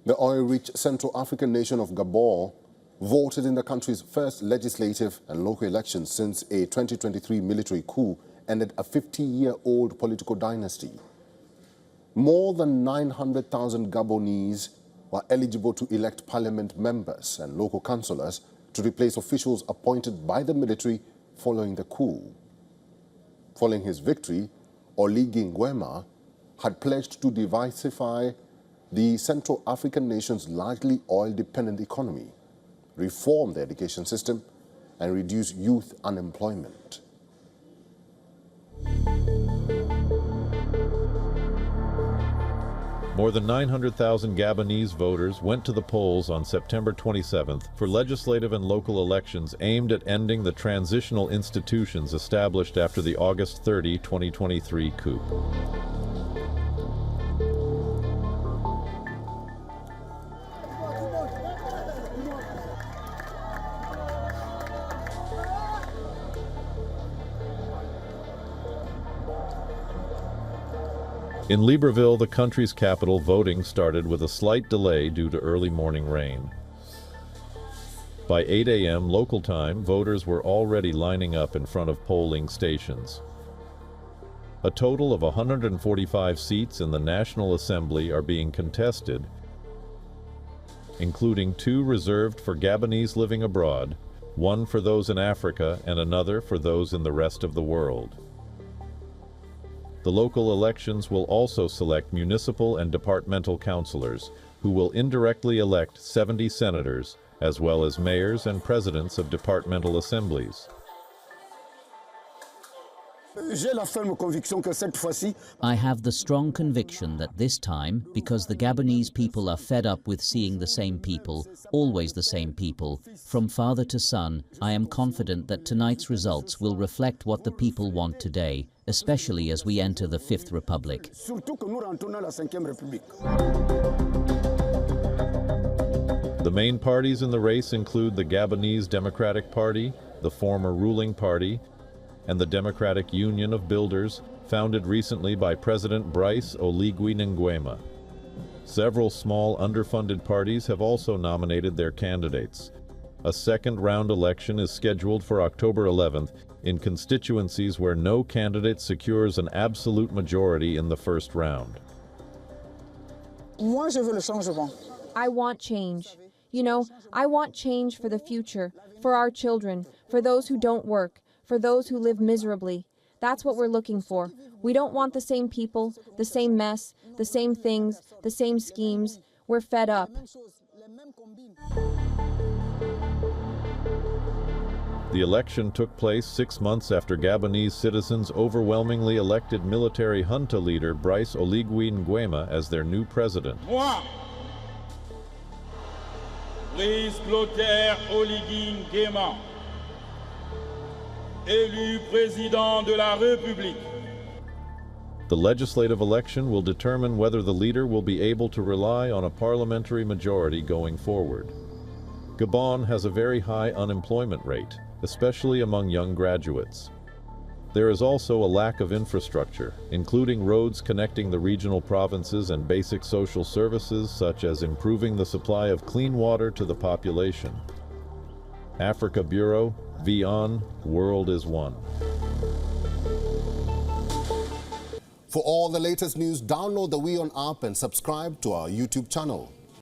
The oil-rich Central African nation of Gabon voted in the country's first legislative and local elections since a 2023 military coup ended a 50-year-old political dynasty. More than 900,000 Gabonese were eligible to elect parliament members and local councillors to replace officials appointed by the military following the coup. Following his victory, Oligui Nguema had pledged to diversify the Central African nation's largely oil-dependent economy, reform the education system, and reduce youth unemployment. More than 900,000 Gabonese voters went to the polls on September 27th for legislative and local elections aimed at ending the transitional institutions established after the August 30, 2023 coup. In Libreville, the country's capital, voting started with a slight delay due to early morning rain. By 8 a.m. local time, voters were already lining up in front of polling stations. A total of 145 seats in the National Assembly are being contested, including 2 reserved for Gabonese living abroad, 1 for those in Africa and another for those in the rest of the world. The local elections will also select municipal and departmental councillors, who will indirectly elect 70 senators, as well as mayors and presidents of departmental assemblies. I have the strong conviction that this time, because the Gabonese people are fed up with seeing the same people, always the same people, from father to son, I am confident that tonight's results will reflect what the people want today, especially as we enter the Fifth Republic. The main parties in the race include the Gabonese Democratic Party, the former ruling party, and the Democratic Union of Builders, founded recently by President Brice Oligui Nguema. Several small underfunded parties have also nominated their candidates. A second-round election is scheduled for October 11th in constituencies where no candidate secures an absolute majority in the first round. I want change. You know, I want change for the future, for our children, for those who don't work, for those who live miserably. That's what we're looking for. We don't want the same people, the same mess, the same things, the same schemes. We're fed up. The election took place 6 months after Gabonese citizens overwhelmingly elected military junta leader Brice Oligui Nguema as their new president. Moi, Brice Clotaire Oligui Nguema, élu président de la République. The legislative election will determine whether the leader will be able to rely on a parliamentary majority going forward. Gabon has a very high unemployment rate, especially among young graduates. There is also a lack of infrastructure, including roads connecting the regional provinces and basic social services such as improving the supply of clean water to the population. Africa Bureau, WION, World is One. For all the latest news, download the WION app and subscribe to our YouTube channel.